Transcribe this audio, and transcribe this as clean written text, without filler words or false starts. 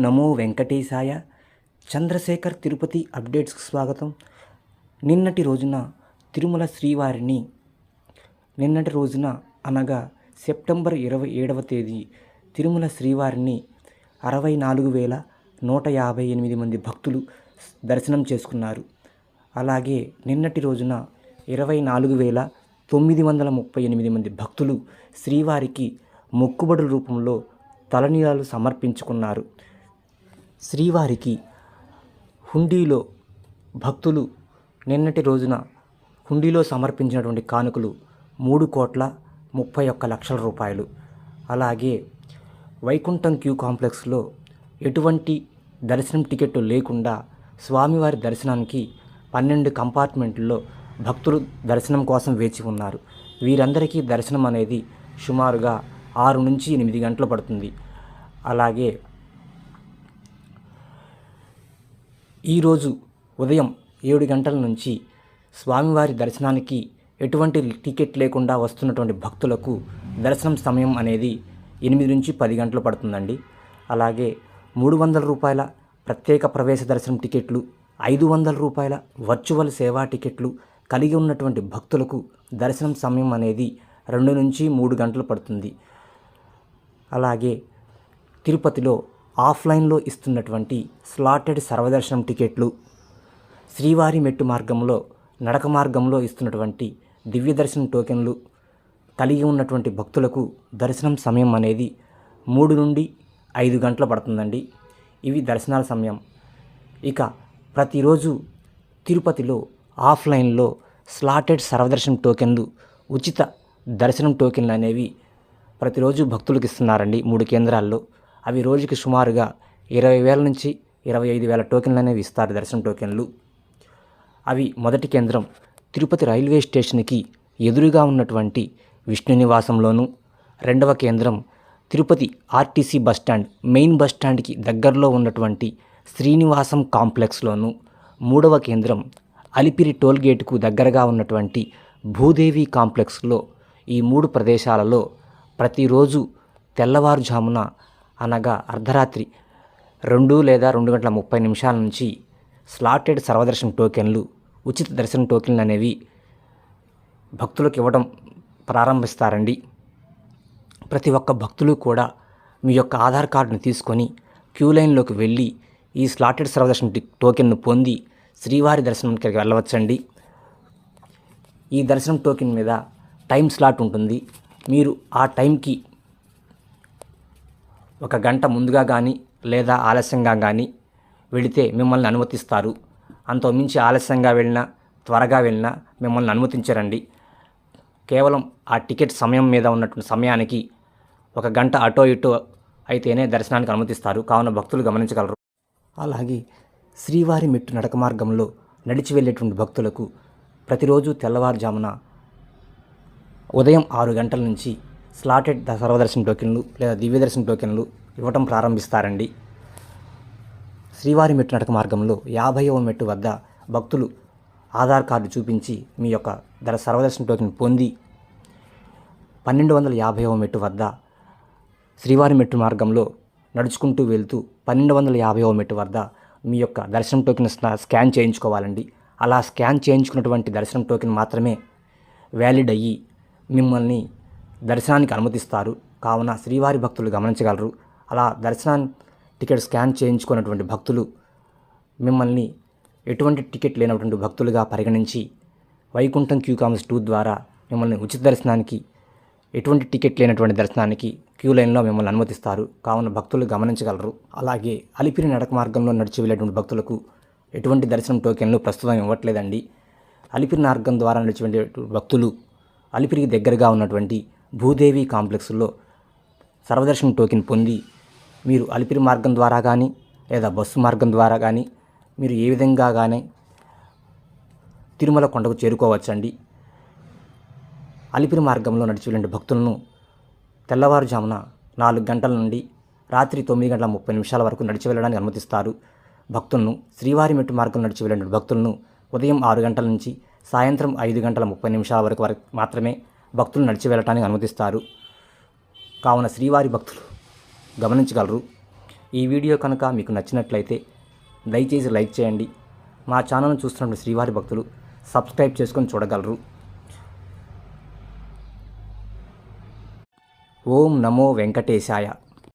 నమో వెంకటేశాయ. చంద్రశేఖర్ తిరుపతి అప్డేట్స్కి స్వాగతం. నిన్నటి రోజున తిరుమల శ్రీవారిని అనగా సెప్టెంబర్ 27వ తేదీ తిరుమల శ్రీవారిని 64,158 మంది భక్తులు దర్శనం చేసుకున్నారు. అలాగే నిన్నటి రోజున 24,938 మంది భక్తులు శ్రీవారికి మొక్కుబడుల రూపంలో తలనీలాలు సమర్పించుకున్నారు. శ్రీవారికి హుండీలో భక్తులు నిన్నటి రోజున హుండీలో సమర్పించినటువంటి కానుకలు 3,31,00,000 రూపాయలు. అలాగే వైకుంఠం క్యూ కాంప్లెక్స్లో ఎటువంటి దర్శనం టికెట్లు లేకుండా స్వామివారి దర్శనానికి 12 కంపార్ట్మెంట్లో భక్తులు దర్శనం కోసం వేచి ఉన్నారు. వీరందరికీ దర్శనం అనేది సుమారుగా 6 నుంచి 8 గంటలు పడుతుంది. అలాగే ఈరోజు ఉదయం 7 గంటల నుంచి స్వామివారి దర్శనానికి ఎటువంటి టికెట్ లేకుండా వస్తున్నటువంటి భక్తులకు దర్శనం సమయం అనేది 8 నుంచి 10 గంటలు పడుతుందండి. అలాగే 300 రూపాయల ప్రత్యేక ప్రవేశ దర్శనం టికెట్లు, 500 రూపాయల వర్చువల్ సేవా టికెట్లు కలిగి ఉన్నటువంటి భక్తులకు దర్శనం సమయం అనేది 2 నుంచి 3 గంటలు పడుతుంది. అలాగే తిరుపతిలో ఆఫ్లైన్లో ఇస్తున్నటువంటి స్లాటెడ్ సర్వదర్శనం టికెట్లు, శ్రీవారి మెట్టు మార్గంలో నడక మార్గంలో ఇస్తున్నటువంటి దివ్య దర్శనం టోకెన్లు కలిగి ఉన్నటువంటి భక్తులకు దర్శనం సమయం అనేది 3 నుండి 5 గంటలు పడుతుందండి. ఇవి దర్శనాల సమయం. ఇక ప్రతిరోజు తిరుపతిలో ఆఫ్లైన్లో స్లాటెడ్ సర్వదర్శనం టోకెన్లు, ఉచిత దర్శనం టోకెన్లు అనేవి ప్రతిరోజు భక్తులకు ఇస్తున్నారండి 3 కేంద్రాల్లో. అవి రోజుకి సుమారుగా 20,000 నుంచి 25,000 టోకెన్లు అనేవి ఇస్తారు దర్శనం టోకెన్లు. అవి మొదటి కేంద్రం తిరుపతి రైల్వే స్టేషన్కి ఎదురుగా ఉన్నటువంటి విష్ణు నివాసంలోను, రెండవ కేంద్రం తిరుపతి ఆర్టీసీ బస్టాండ్ మెయిన్ బస్టాండ్కి దగ్గరలో ఉన్నటువంటి శ్రీనివాసం కాంప్లెక్స్లోను, మూడవ కేంద్రం అలిపిరి టోల్గేట్కు దగ్గరగా ఉన్నటువంటి భూదేవి కాంప్లెక్స్లో. ఈ 3 ప్రదేశాలలో ప్రతిరోజు తెల్లవారుజామున అనగా అర్ధరాత్రి 2 లేదా 2:30 నుంచి స్లాటెడ్ సర్వదర్శనం టోకెన్లు, ఉచిత దర్శన టోకెన్లు అనేవి భక్తులకు ఇవ్వడం ప్రారంభిస్తారండి. ప్రతి ఒక్క భక్తులు కూడా మీ యొక్క ఆధార్ కార్డును తీసుకొని క్యూ లైన్లోకి వెళ్ళి ఈ స్లాటెడ్ సర్వదర్శనం టోకెన్ను పొంది శ్రీవారి దర్శనానికి వెళ్ళవచ్చండి. ఈ దర్శనం టోకెన్ మీద టైం స్లాట్ ఉంటుంది. మీరు ఆ టైంకి 1 గంట ముందుగా కానీ లేదా ఆలస్యంగా కానీ వెళితే మిమ్మల్ని అనుమతిస్తారు. అంతకుమించి ఆలస్యంగా వెళ్ళినా త్వరగా వెళ్ళినా మిమ్మల్ని అనుమతించరండి. కేవలం ఆ టికెట్ సమయం మీద ఉన్నటువంటి సమయానికి 1 గంట అటో ఇటో అయితేనే దర్శనానికి అనుమతిస్తారు. కావున భక్తులు గమనించగలరు. అలాగే శ్రీవారి మెట్టు నడక మార్గంలో నడిచి వెళ్ళేటువంటి భక్తులకు ప్రతిరోజు తెల్లవారుజామున ఉదయం 6 గంటల నుంచి స్లాటెడ్ సర్వదర్శన టోకెన్లు లేదా దివ్య దర్శన టోకెన్లు ఇవ్వటం ప్రారంభిస్తారండి. శ్రీవారి మెట్టు నడక మార్గంలో 50వ మెట్టు వద్ద భక్తులు ఆధార్ కార్డు చూపించి మీ యొక్క సర్వదర్శన టోకెన్ పొంది 1250వ మెట్టు వద్ద శ్రీవారి మెట్టు మార్గంలో నడుచుకుంటూ వెళ్తూ 1250వ మెట్టు వద్ద మీ యొక్క దర్శనం టోకెన్ స్కాన్ చేయించుకోవాలండి. అలా స్కాన్ చేయించుకున్నటువంటి దర్శనం టోకెన్ మాత్రమే వ్యాలిడ్ అయ్యి మిమ్మల్ని దర్శనానికి అనుమతిస్తారు. కావున శ్రీవారి భక్తులు గమనించగలరు. అలా దర్శనాన్ని టికెట్ స్కాన్ చేయించుకున్నటువంటి భక్తులు మిమ్మల్ని ఎటువంటి టికెట్ లేనటువంటి భక్తులుగా పరిగణించి వైకుంఠం క్యూ కాంప్లెక్స్ 2 ద్వారా మిమ్మల్ని ఉచిత దర్శనానికి, ఎటువంటి టికెట్ లేనటువంటి దర్శనానికి క్యూ లైన్లో మిమ్మల్ని అనుమతిస్తారు. కావున భక్తులు గమనించగలరు. అలాగే అలిపిరి నడక మార్గంలో నడిచి వెళ్ళేటువంటి భక్తులకు ఎటువంటి దర్శనం టోకెన్లు ప్రస్తుతం ఇవ్వట్లేదండి. అలిపిరి మార్గం ద్వారా నడిచి వెళ్ళే భక్తులు అలిపిరికి దగ్గరగా ఉన్నటువంటి భూదేవి కాంప్లెక్స్లో సర్వదర్శనం టోకెన్ పొంది మీరు అలిపిరి మార్గం ద్వారా కానీ లేదా బస్సు మార్గం ద్వారా కానీ మీరు ఏ విధంగా కానీ తిరుమల కొండకు చేరుకోవచ్చండి. అలిపిరి మార్గంలో నడిచి వెళ్ళే భక్తులను తెల్లవారుజామున 4 గంటల నుండి రాత్రి 9:30 వరకు నడిచి వెళ్ళడానికి అనుమతిస్తారు. భక్తులను శ్రీవారి మెట్టు మార్గం నడిచి వెళ్ళే భక్తులను ఉదయం 6 గంటల నుంచి సాయంత్రం 5:30 వరకు మాత్రమే భక్తులు నడిచి వెళ్ళటానికి అనుమతిస్తారు. కావున శ్రీవారి భక్తులు గమనించగలరు. ఈ వీడియో కనుక మీకు నచ్చినట్లయితే దయచేసి లైక్ చేయండి. మా ఛానల్ను చూస్తున్న శ్రీవారి భక్తులు సబ్స్క్రైబ్ చేసుకొని చూడగలరు. ఓం నమో వెంకటేశాయ.